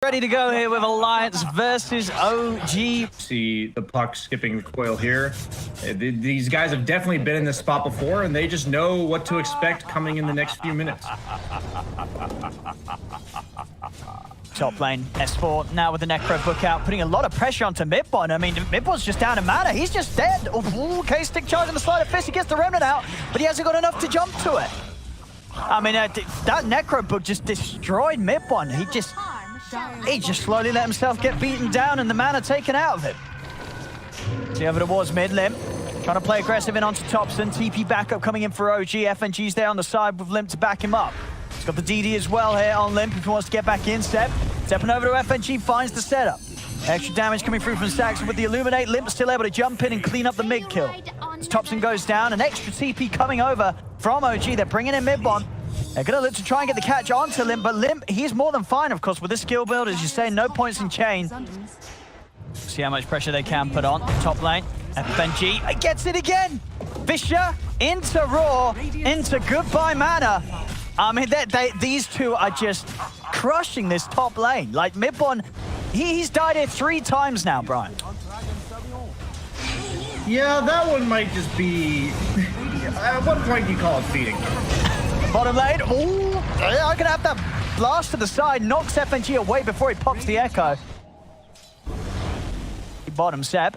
Ready to go here with Alliance versus OG. See the puck skipping the coil here. These guys have definitely been in this spot before, and they just know what to expect coming in the next few minutes. Top lane, S4 now with the Necro book out, putting a lot of pressure onto Midbon. I mean, Midbon's just down in mana. He's just dead. Oh, K-stick charge on the sleight of fist. He gets the remnant out, but he hasn't got enough to jump to it. I mean, that Necro book just destroyed Midbon. He just slowly let himself get beaten down and the mana taken out of him. See over towards mid limp. Trying to play aggressive in onto Thompson. TP backup coming in for OG. FNG's there on the side with Limp to back him up. He's got the DD as well here on Limp if he wants to get back in. Stepping over to FNG, finds the setup. Extra damage coming through from Saxon with the Illuminate. Limp still able to jump in and clean up the mid kill. As Thompson goes down, an extra TP coming over from OG. They're bringing in Midbon. They're going to look to try and get the catch onto Limp, but Limp, he's more than fine, of course, with this skill build, as you say, no points in chain. See how much pressure they can put on. Top lane, FNG, gets it again! Fisher into Raw, into goodbye mana. I mean, these two are just crushing this top lane. Like, Midbon, he's died here 3 times now, Brian. Yeah, that one might just be... At what point do you call it feeding? Bottom lane, ooh, I'm gonna have that blast to the side, knocks FNG away before he pops the echo. Bottom Seb.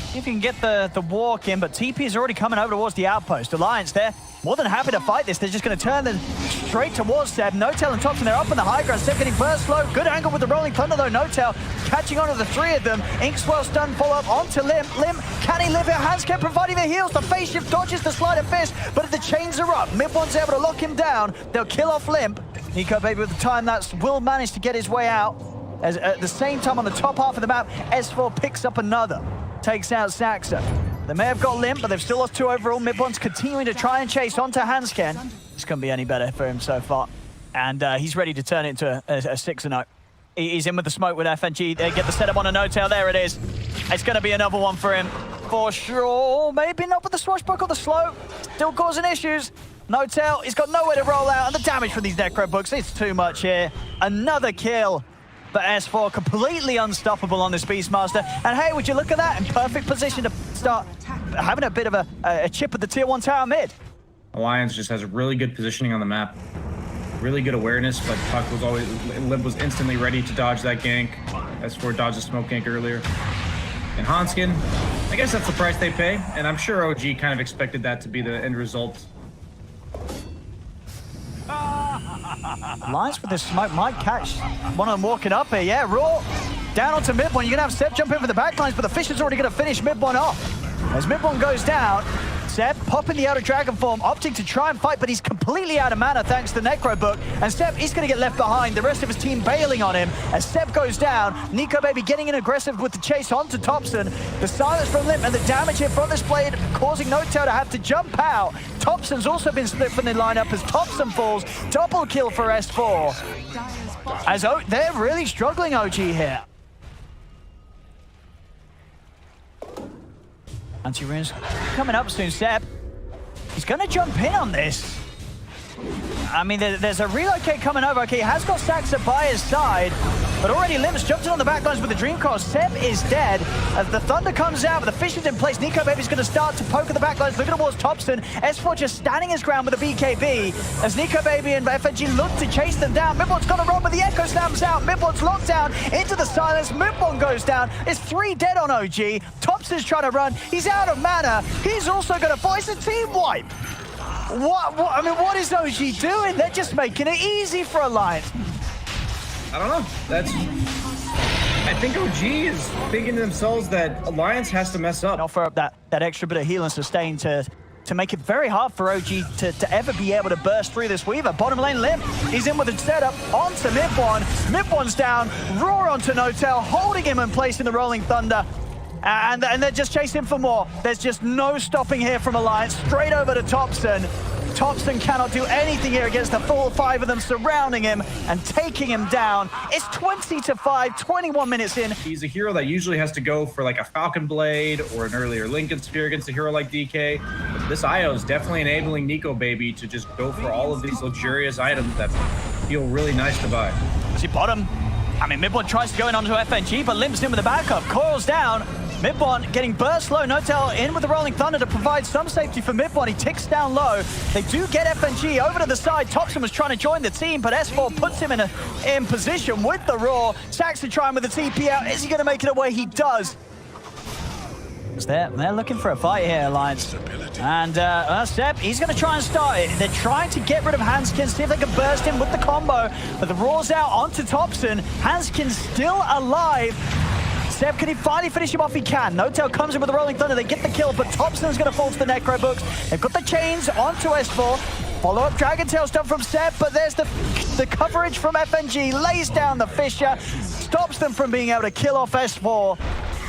See if you can get the walk in, but TP is already coming over towards the outpost. Alliance there, more than happy to fight this. They're just gonna turn them straight towards Seb. No-Tail and Thompson, they're up on the high ground. Seb getting burst slow, good angle with the rolling thunder though. No-Tail catching onto the 3 of them. Inkswell stun follow-up onto Limp. Limp, can he live here? Handscape providing the heals. The face shift dodges the sleight of fist, but the chains are up. Midbon's able to lock him down. They'll kill off Limp. Nico Baby with the time that's will manage to get his way out. As at the same time on the top half of the map, S4 picks up another. Takes out Saxa. They may have got Limp, but they've still lost 2 overall. Midbon's continuing to try and chase onto Hansken. This couldn't be any better for him so far. And he's ready to turn it into a 6-0. He's in with the smoke with FNG. They get the setup on a No-Tail. There it is. It's going to be another one for him, for sure. Maybe not with the swashbuckle, the slow. Still causing issues. No-Tail, he's got nowhere to roll out. And the damage from these Necro books, it's too much here. Another kill. But S4 completely unstoppable on this Beastmaster. And hey, would you look at that? In perfect position to start having a bit of a chip at the tier 1 tower mid. Alliance just has really good positioning on the map. Really good awareness, but Puck was always... Lib was instantly ready to dodge that gank. S4 dodged the smoke gank earlier. And Hansken, I guess that's the price they pay. And I'm sure OG kind of expected that to be the end result. Alliance with this smoke might catch one of them walking up here. Yeah, Raw down onto Midbon. You're going to have Seb jump in for the backlines, but the Fisher's already going to finish Midbon off. As Midbon goes down, Seb popping the outer dragon form, opting to try and fight, but he's completely out of mana thanks to the Necro book. And Seb, he's going to get left behind. The rest of his team bailing on him. As Seb goes down, Nico Baby getting in aggressive with the chase onto Thompson. The silence from Limp and the damage here from this blade causing No-Tail to have to jump out. Thompson's also been split from the lineup as Thompson falls. Double kill for S4. As they're really struggling, OG here. Anti-runes coming up soon, Seb. He's going to jump in on this. I mean, there's a relocate coming over. Okay, he has got Saxa by his side, but already Limp's jumped in on the backlines with the Dream Coil. Seb is dead as the Thunder comes out, but the Fish is in place. Nico Baby's going to start to poke at the backlines, looking towards Thompson. S4 just standing his ground with a BKB as Nico Baby and FNG look to chase them down. Midbon's got a run, but the Echo slams out. Midbon's locked down into the silence. Midbon goes down. It's 3 dead on OG. Thompson's trying to run. He's out of mana. He's also going to voice a team wipe. I mean, what is OG doing? They're just making it easy for Alliance. I don't know. I think OG is thinking to themselves that Alliance has to mess up. Offer up that extra bit of heal and sustain to make it very hard for OG to ever be able to burst through this Weaver. Bottom lane Limp, he's in with the setup onto Midbon. Midbon's down, Roar onto No-Tail, holding him in place in the Rolling Thunder. And they're just chasing for more. There's just no stopping here from Alliance. Straight over to Thompson. Thompson cannot do anything here against the full 5 of them surrounding him and taking him down. It's 20-5, 21 minutes in. He's a hero that usually has to go for like a Falcon Blade or an earlier Lincoln Sphere against a hero like DK. But this IO is definitely enabling Nico Baby to just go for all of these luxurious items that feel really nice to buy. See bottom. I mean, Mid1 tries to go in onto FNG, but limps in with the backup. Coils down. Mid1 getting burst low. Notel in with the Rolling Thunder to provide some safety for Mid1. He ticks down low. They do get FNG over to the side. Thompson was trying to join the team, but S4 puts him in position with the Roar. Saxon trying with the TP out. Is he going to make it away? He does. They're looking for a fight here, Alliance. And Seb, he's going to try and start it. They're trying to get rid of Hanskin, see if they can burst him with the combo. But the Roar's out onto Thompson. Hanskin's still alive. Seb, can he finally finish him off? He can. Notel comes in with the Rolling Thunder. They get the kill, but Thompson's going to fall to the Necro Books. They've got the chains onto S4. Follow-up Dragon Tail stuff from Seb, but there's the coverage from FNG. Lays down the Fisher. Stops them from being able to kill off S4.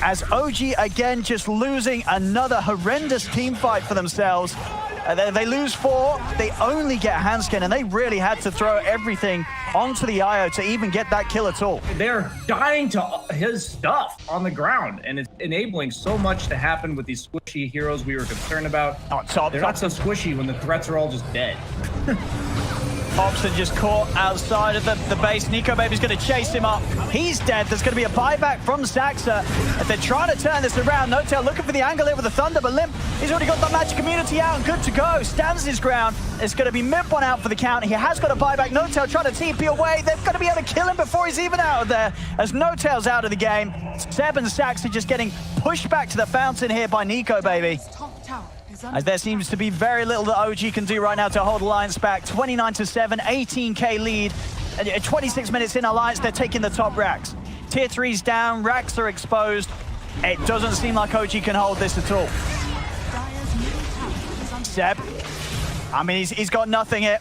As OG again just losing another horrendous team fight for themselves. They lose 4, they only get Hanskin, and they really had to throw everything onto the IO to even get that kill at all. They're dying to his stuff on the ground, and it's enabling so much to happen with these squishy heroes we were concerned about. They're not so squishy when the threats are all just dead. Thompson just caught outside of the base. Nico Baby's going to chase him up. He's dead. There's going to be a buyback from Saxa. If they're trying to turn this around, Notel looking for the angle here with the Thunder, but Limp, he's already got the Magic Community out and good to go. Stands his ground. It's going to be Mid1 out for the count. He has got a buyback. Notel trying to TP away. They're going to be able to kill him before he's even out of there, as Notel's out of the game. Seb and Saxa just getting pushed back to the fountain here by Nico Baby. As there seems to be very little that OG can do right now to hold Alliance back. 29-7, 18k lead. 26 minutes in Alliance, they're taking the top racks. Tier 3's down, racks are exposed. It doesn't seem like OG can hold this at all. Seb, I mean, he's got nothing here.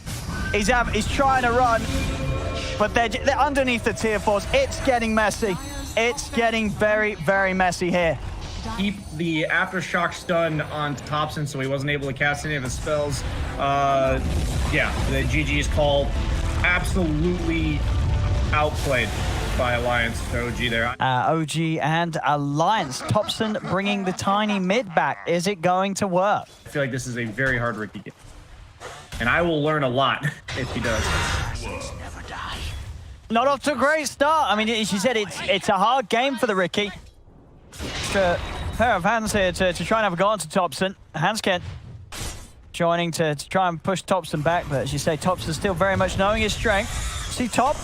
He's trying to run, but they're underneath the tier 4s. It's getting messy. It's getting very, very messy here. Keep the aftershock stun on Thompson so he wasn't able to cast any of his spells. Yeah, the GG's call. Absolutely outplayed by Alliance to OG there. OG and Alliance. Thompson bringing the tiny mid back. Is it going to work? I feel like this is a very hard Ricky game. And I will learn a lot if he does. Not off to a great start. I mean, she said it's a hard game for the Ricky. Extra pair of hands here to try and have a go on to Thompson. Hanskin joining to try and push Thompson back, but as you say, Thompson still very much knowing his strength. See Top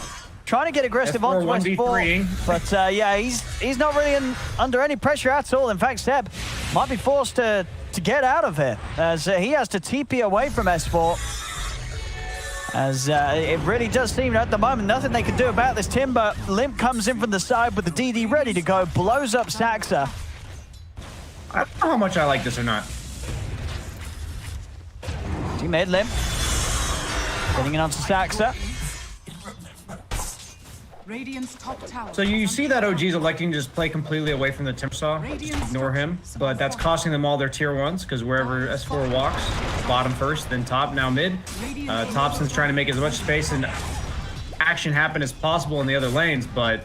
trying to get aggressive onto S4, but yeah, he's not really under any pressure at all. In fact, Seb might be forced to get out of here as he has to TP away from S4. As it really does seem at the moment nothing they can do about this. Timber, Limp comes in from the side with the DD ready to go, blows up Saxa. I don't know how much I like this or not. Teammate Limp getting it onto Saxa. So you see that OG's electing to just play completely away from the Timbersaw, just ignore him, but that's costing them all their tier 1s because wherever S4 walks, bottom first, then top, now mid. Thompson's trying to make as much space and action happen as possible in the other lanes, but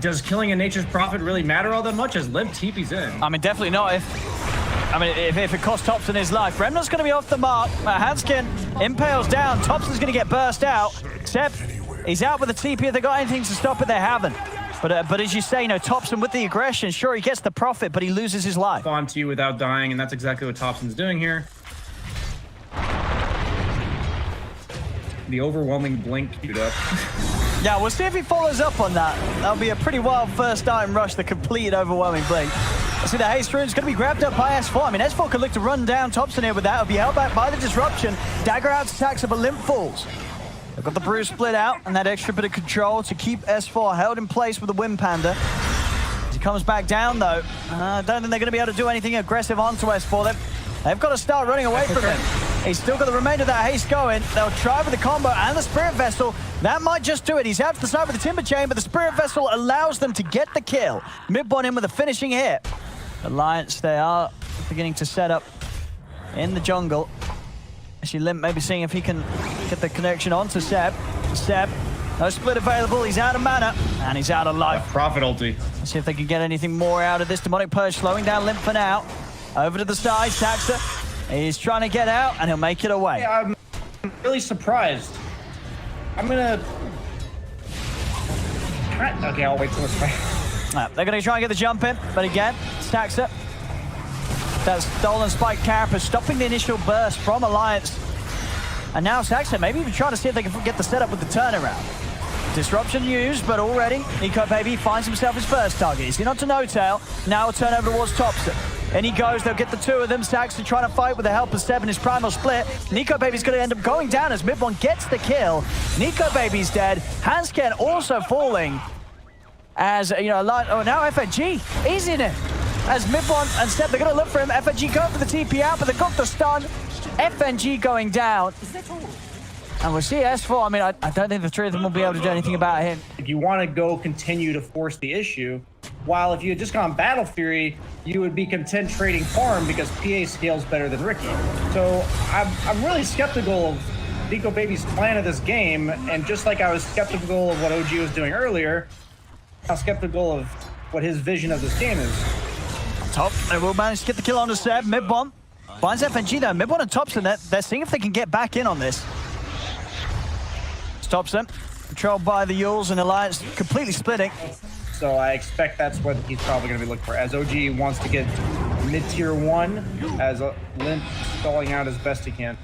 does killing a Nature's Prophet really matter all that much as Limp TP's in? I mean, definitely not if it costs Thompson his life. Remnant's going to be off the mark. Hanskin impales down. Thompson's going to get burst out. Seb, he's out with the TP. If they got anything to stop it, they haven't. But as you say, Thompson with the aggression, sure, he gets the profit, but he loses his life. Onto you without dying, and that's exactly what Thompson's doing here. The overwhelming blink queued up. Yeah, we'll see if he follows up on that. That'll be a pretty wild first item rush, the complete overwhelming blink. I see the haste rune's going to be grabbed up by S4. I mean, S4 could look to run down Thompson here with that. It'll be held back by the disruption. Dagger out to Saxa, but Limp falls. They've got the bruise split out and that extra bit of control to keep S4 held in place with the Wind Panda. As he comes back down, though, I don't think they're going to be able to do anything aggressive onto S4. They've got to start running away from him. He's still got the remainder of that haste going. They'll try with the combo and the Spirit Vessel. That might just do it. He's out to the side with the Timber Chain, but the Spirit Vessel allows them to get the kill. Mid-1 in with a finishing hit. Alliance, they are beginning to set up in the jungle. Actually, Limp maybe seeing if he can get the connection onto Seb. Seb, no split available. He's out of mana and he's out of life. Prophet ulti. Let's see if they can get anything more out of this Demonic Purge, slowing down Limp for now. Over to the side, Saxa. He's trying to get out and he'll make it away. Yeah, I'm really surprised I'm gonna... Okay, I'll wait till this way. They're going to try and get the jump in, but again, stacks it. That stolen spike carapace stopping the initial burst from Alliance. And now Saxon maybe even trying to see if they can get the setup with the turnaround. Disruption used, but already Nico Baby finds himself his first target. He's in onto No Tail. Now a turn over towards Thompson. And he goes, they'll get the two of them. Saxon trying to fight with the help of Seb in his primal split. Nico Baby's going to end up going down as Mid1 gets the kill. Nico Baby's dead. Hansken also falling. As, you know, oh, now FNG is in it. As Mid1 and Seb, they're going to look for him. FNG going for the TP out, but they've got the stun. FNG going down. And we'll see S4. I mean, I don't think the three of them will be able to do anything about him. If you want to go continue to force the issue, while if you had just gone Battle Fury, you would be content trading farm because PA scales better than Ricky. So I'm really skeptical of Nico Baby's plan of this game. And just like I was skeptical of what OG was doing earlier, I'm skeptical of what his vision of this game is. Top, they will manage to get the kill onto Seb. Mid1 finds FNG though. Mid1 and Thompson, they're seeing if they can get back in on this. Stops them, controlled by the Yules and Alliance completely splitting. So I expect that's what he's probably going to be looking for. As OG wants to get mid-tier 1, as Limp stalling out as best he can.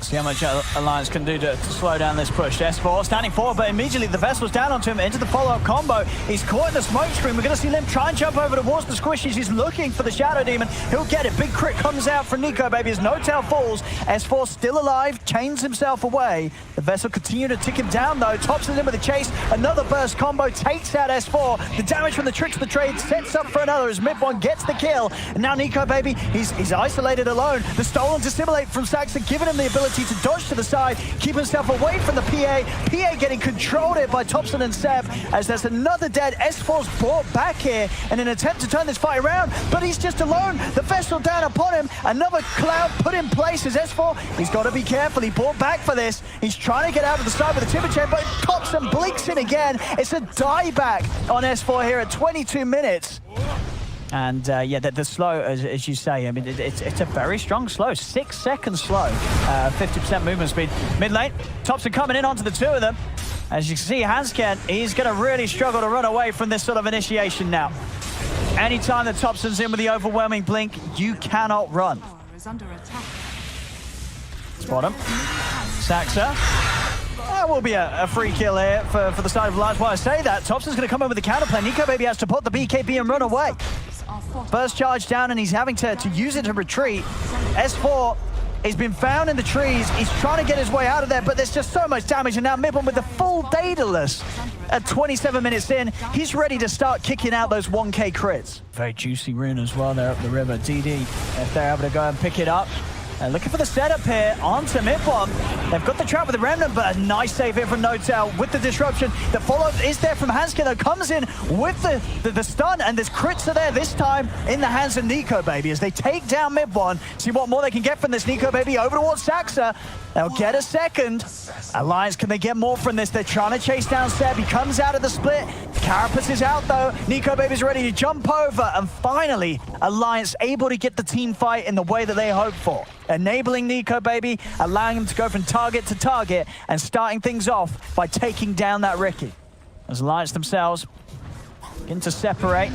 See how much Alliance can do to slow down this push. S4 standing forward, but immediately the vessel's down onto him into the follow-up combo. He's caught in the smoke screen. We're going to see Limp try and jump over towards the squishies. He's looking for the Shadow Demon. He'll get it. Big crit comes out from Nico Baby as No Tail falls. S4 still alive, chains himself away. The vessel continued to tick him down though. Thompson in with a chase. Another burst combo takes out S4. The damage from the tricks of the trade sets up for another as Mid1 gets the kill. And now Nico Baby, he's isolated alone. The stolen dissimulate from Saxon, giving him the ability to dodge to the side, keep himself away from the PA. PA getting controlled here by Thompson and Seb as there's another dead. S4's brought back here in an attempt to turn this fight around, but he's just alone. The vessel down upon him. Another cloud put in place as S4. He's got to be careful. He brought back for this. He's trying to get out of the side with the timber chain, but Thompson blinks in again. It's a dieback on S4 here at 22 minutes. And yeah, the slow, as you say, I mean, it's a very strong slow. 6 seconds slow. 50% movement speed. Mid lane, Thompson coming in onto the two of them. As you can see, Hansken, he's going to really struggle to run away from this sort of initiation now. Anytime that Thompson's in with the overwhelming blink, you cannot run. Spot him. Saxa. That will be a free kill here for the side of Alliance. While I say that, Thompson's going to come in with the counterplay. Nico Baby has to put the BKB and run away. First charge down, and he's having to use it to retreat. S4 has been found in the trees. He's trying to get his way out of there, but there's just so much damage. And now Mid1 with the full Daedalus at 27 minutes in. He's ready to start kicking out those 1K crits. Very juicy rune as well there up the river. DD, if they're able to go and pick it up. And looking for the setup here onto Mid1. They've got the trap with the Remnant, but a nice save here from No Tail with the disruption. The follow-up is there from Hansken, that comes in with the stun, and there's crits are there this time in the hands of Nico Baby as they take down Mid1. See what more they can get from this. Nico Baby over towards Saxa. They'll get a second. Alliance, can they get more from this? They're trying to chase down Seb. He comes out of the split. Carapace is out though. Nico Baby's ready to jump over, and finally, Alliance able to get the team fight in the way that they hoped for. Enabling Nico Baby, allowing him to go from target to target, and starting things off by taking down that Ricky. As Alliance themselves begin to separate.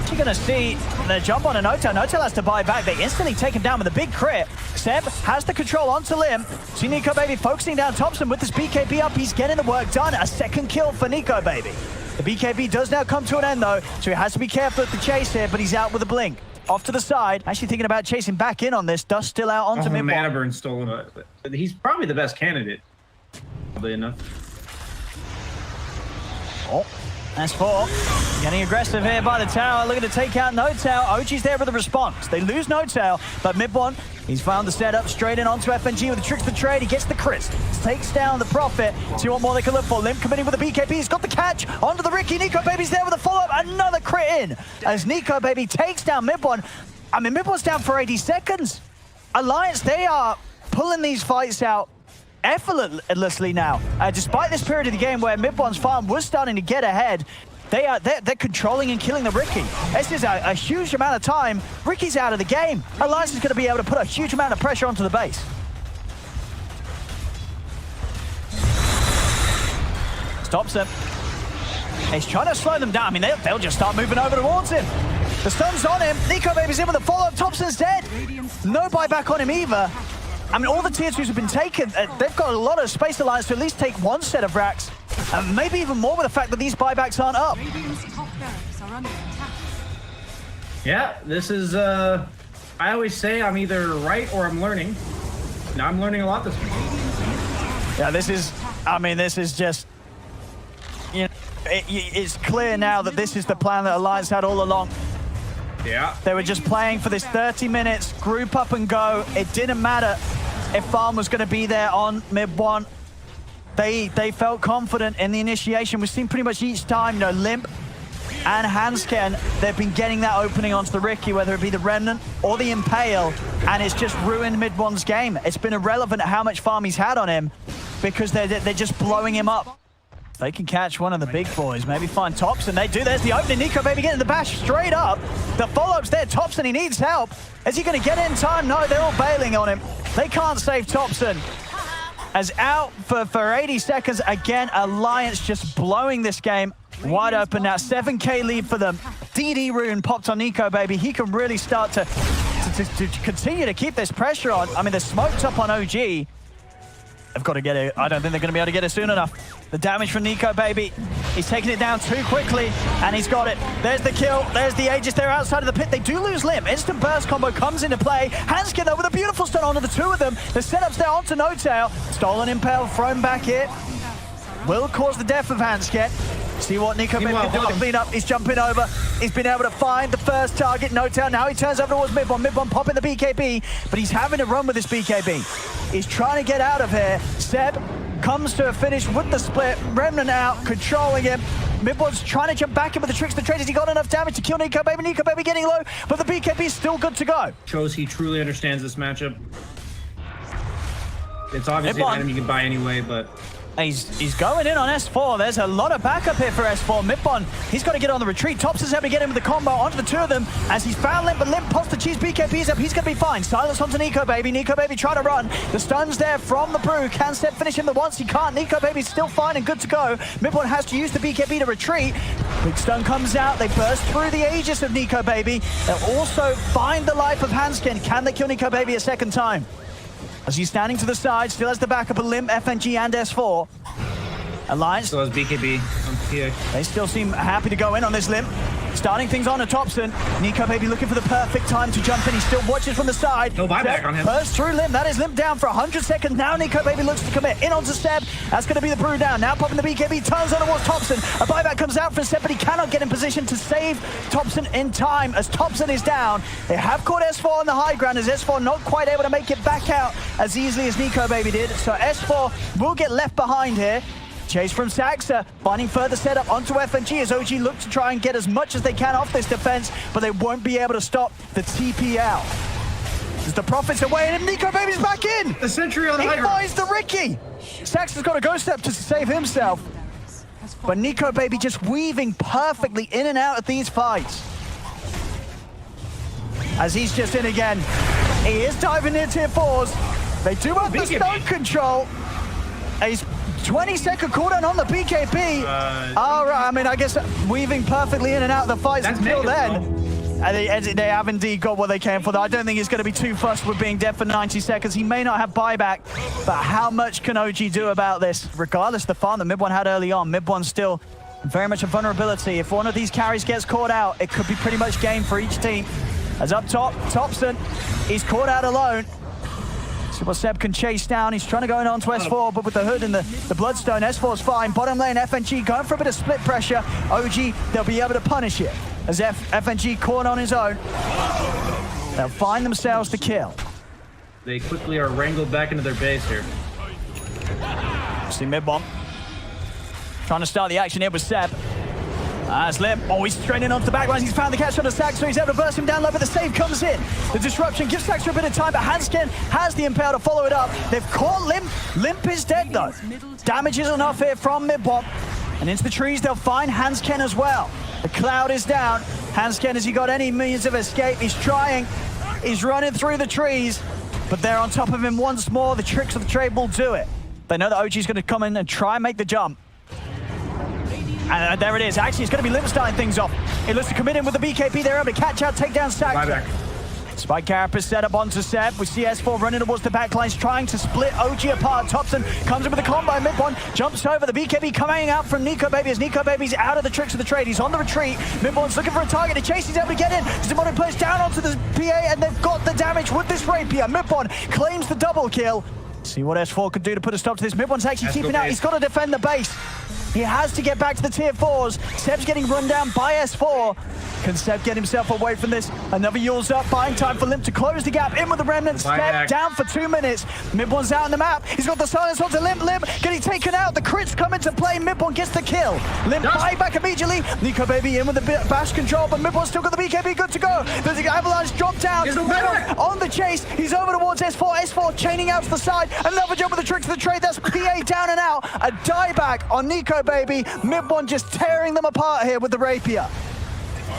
You're going to see the jump on a No Tail. No Tail has to buy back. They instantly take him down with a big crit. Seb has the control onto Lim. See Nico Baby focusing down Thompson with his BKB up. He's getting the work done. A second kill for Nico Baby. The BKB does now come to an end though, so he has to be careful with the chase here, but he's out with a blink. Off to the side, actually thinking about chasing back in on this. Dust still out onto Mid1. Mana burn stolen. He's probably the best candidate. Probably enough. Oh, S4 getting aggressive here by the tower, looking to take out No Tail. OG's there with the response. They lose No Tail, but Mid1, he's found the setup straight in onto FNG with the tricks of the trade. He gets the crits, takes down the Prophet. See what more they can look for. Limp committing with the BKB. He's got the catch onto the Ricky. Nico Baby's there with a follow-up. Another crit in as Nico Baby takes down Mid1. I mean, Mid1's down for 80 seconds. Alliance, they are pulling these fights out effortlessly now. Despite this period of the game where Mid1's farm was starting to get ahead, they're controlling and killing the Ricky. This is a huge amount of time. Ricky's out of the game. Alliance is going to be able to put a huge amount of pressure onto the base. Stops him. He's trying to slow them down. I mean, they'll just start moving over towards him. The stun's on him. Nico Baby's in with a follow-up. Thompson's dead. No buyback on him either. I mean, all the tier 2s have been taken. They've got a lot of space alliance to at least take one set of racks. And maybe even more with the fact that these buybacks aren't up. Yeah, this is, I always say I'm either right or I'm learning. Now I'm learning a lot this week. Yeah, this is, I mean, this is just, you know, it's clear now that this is the plan that Alliance had all along. Yeah. They were just playing for this 30 minutes, group up and go. It didn't matter if Farm was going to be there on mid 1. They felt confident in the initiation. We've seen pretty much each time, you know, Limp and Hansken, they've been getting that opening onto the Ricky, whether it be the Remnant or the Impale, and it's just ruined mid 1's game. It's been irrelevant how much farm he's had on him because they're just blowing him up. They can catch one of the big boys, maybe find Thompson. They do. There's the opening. Nico Baby getting the bash straight up. The follow-up's there. Thompson, he needs help. Is he going to get in time? No, they're all bailing on him. They can't save Thompson. As out for 80 seconds. Again, Alliance just blowing this game wide open now. 7K lead for them. DD rune popped on Nico Baby. He can really start to continue to keep this pressure on. I mean, they're smoked up on OG. They've got to get it. I don't think they're going to be able to get it soon enough. The damage from Nico Baby. He's taking it down too quickly, and he's got it. There's the kill. There's the Aegis. They're outside of the pit. They do lose Limp. Instant burst combo comes into play. Hansken, though, with a beautiful stun onto the two of them. The setup's there onto No Tail. Stolen Impale, thrown back here. Will cause the death of Hansken. See what Nico Baby can do to clean up. He's jumping over. He's been able to find the first target, No Tail. Now he turns over towards Mid-1. Mid-1 popping the BKB, but he's having to run with this BKB. He's trying to get out of here. Seb comes to a finish with the split. Remnant out, controlling him. Mid-1's trying to jump back in with the tricks and trades. He got enough damage to kill Nico Baby. Nico Baby getting low, but the BKB is still good to go. Shows he truly understands this matchup. It's obviously an item you can buy anyway, but... He's going in on S4. There's a lot of backup here for S4. Mid-1, he's got to get on the retreat. Thompson's able to get him with the combo onto the two of them as he's found Limp, but Limp pops the cheese BKBs up. He's going to be fine. Silence onto Nico Baby. Nico Baby trying to run. The stun's there from the brew. Can Step finish him the once? He can't. Nico Baby's still fine and good to go. Mid-1 has to use the BKB to retreat. Big stun comes out. They burst through the Aegis of Nico Baby. They'll also find the life of Hansken. Can they kill Nico Baby a second time? As he's standing to the side, still has the backup of Limp, FNG, and S4. Alliance. Still has BKB on PA. They still seem happy to go in on this Limp. Starting things on to Thompson. Nico Baby looking for the perfect time to jump in. He still watches from the side. No buyback on him. Burst through Limp. That is Limp down for 100 seconds. Now Nico Baby looks to commit. In onto Seb. That's going to be the brew down. Now popping the BKB. Turns on towards Thompson. A buyback comes out for Seb, but he cannot get in position to save Thompson in time as Thompson is down. They have caught S4 on the high ground as S4 not quite able to make it back out as easily as Nico Baby did. So S4 will get left behind here. Chase from Saxa, finding further setup onto FNG as OG look to try and get as much as they can off this defense, but they won't be able to stop the TP out. As the Prophet's away and Nico Baby's back in! The sentry on the high ground. He finds the Ricky! Saxa's got a ghost step to save himself. But Nico Baby just weaving perfectly in and out of these fights. As he's just in again. He is diving near tier 4s. They do have the stun control. He's 20-second cooldown on the BKB. All right, I mean, I guess weaving perfectly in and out of the fights until then. They have indeed got what they came for. I don't think he's going to be too fussed with being dead for 90 seconds. He may not have buyback, but how much can OG do about this? Regardless of the farm that Mid-1 had early on, Mid-1 still very much a vulnerability. If one of these carries gets caught out, it could be pretty much game for each team. As up top, Thompson, he's caught out alone. See what Seb can chase down. He's trying to go in onto S4, but with the hood and the bloodstone, S4's fine. Bottom lane, FNG going for a bit of split pressure. OG, they'll be able to punish it. As FNG caught on his own, they'll find themselves the kill. They quickly are wrangled back into their base here. See Mid-1 trying to start the action here with Seb. As Limp, he's straining onto the backlines. He's found the catch on the Sax, so he's able to burst him down low, but the save comes in. The disruption gives Sax a bit of time, but Hansken has the Impale to follow it up. They've caught Limp. Limp is dead, though. Damage is enough here from Mid-1. And into the trees, they'll find Hansken as well. The cloud is down. Hansken, has he got any means of escape? He's trying. He's running through the trees, but they're on top of him once more. The tricks of the trade will do it. They know that OG's going to come in and try and make the jump. And there it is. Actually, it's going to be Limp starting things off. It looks to come in with the BKB. They're able to catch out, take down Sack. Spike carapace set up onto Seb. We see S4 running towards the backlines, trying to split OG apart. Thompson comes in with a combo. Mid-one jumps over. The BKB coming out from Nico Baby as Nico Baby's out of the tricks of the trade. He's on the retreat. Mid-one's looking for a target to chase. He's able to get in. Zimon plays down onto the PA, and they've got the damage with this rapier. Mid-one claims the double kill. See what S4 could do to put a stop to this. Mid-one's actually keeping out. He's got to defend the base. He has to get back to the tier 4s. Seb's getting run down by S4. Can Seb get himself away from this? Another Yule's up, buying time for Limp to close the gap. In with the remnant. Seb down for 2 minutes. Mid-one's out on the map. He's got the silence onto Limp. Limp getting taken out. The crits come into play. Mid-one gets the kill. Limp buying back immediately. Nico Baby in with the bash control, but Mid-one's still got the BKB good to go. There's an avalanche drop down. On the chase. He's over towards S4. S4 chaining out to the side. Another jump with the trick to the trade. That's PA down and out. A dieback on Nico Baby. Mid-one just tearing them apart here with the rapier.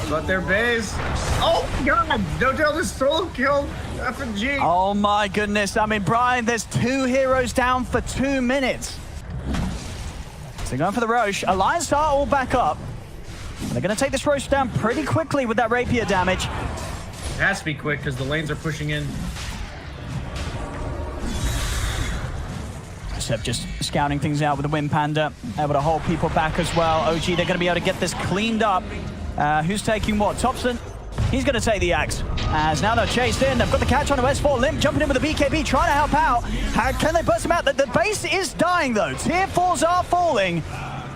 But their base. Oh god! Dotel just solo killed F&G. Oh my goodness. I mean, Brian, there's 2 heroes down for 2 minutes. So they're going for the Roche. Alliance are all back up. They're going to take this Roche down pretty quickly with that rapier damage. It has to be quick because the lanes are pushing in. Seb just scouting things out with the Wind Panda. Able to hold people back as well. OG, they're going to be able to get this cleaned up. Who's taking what? Thompson? He's going to take the axe. As now they're chased in. They've got the catch on to S4. Limp jumping in with the BKB, trying to help out. How can they burst him out? The base is dying, though. Tier 4s are falling.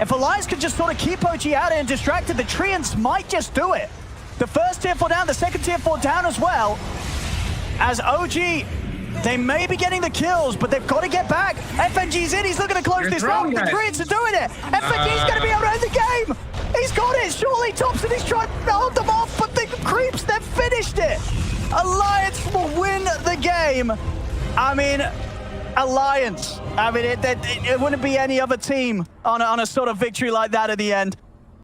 If Alliance could just sort of keep OG out and distracted, the Treants might just do it. The first tier 4 down, the second tier 4 down as well. As OG, they may be getting the kills, but they've got to get back. FNG's in. He's looking to close this out. The Treants are doing it. FNG's going to be able to end the game. He's got it. Surely Thompson is trying to hold them off, but the creeps, they've finished it. Alliance will win the game. I mean, Alliance. I mean, it wouldn't be any other team on a sort of victory like that at the end.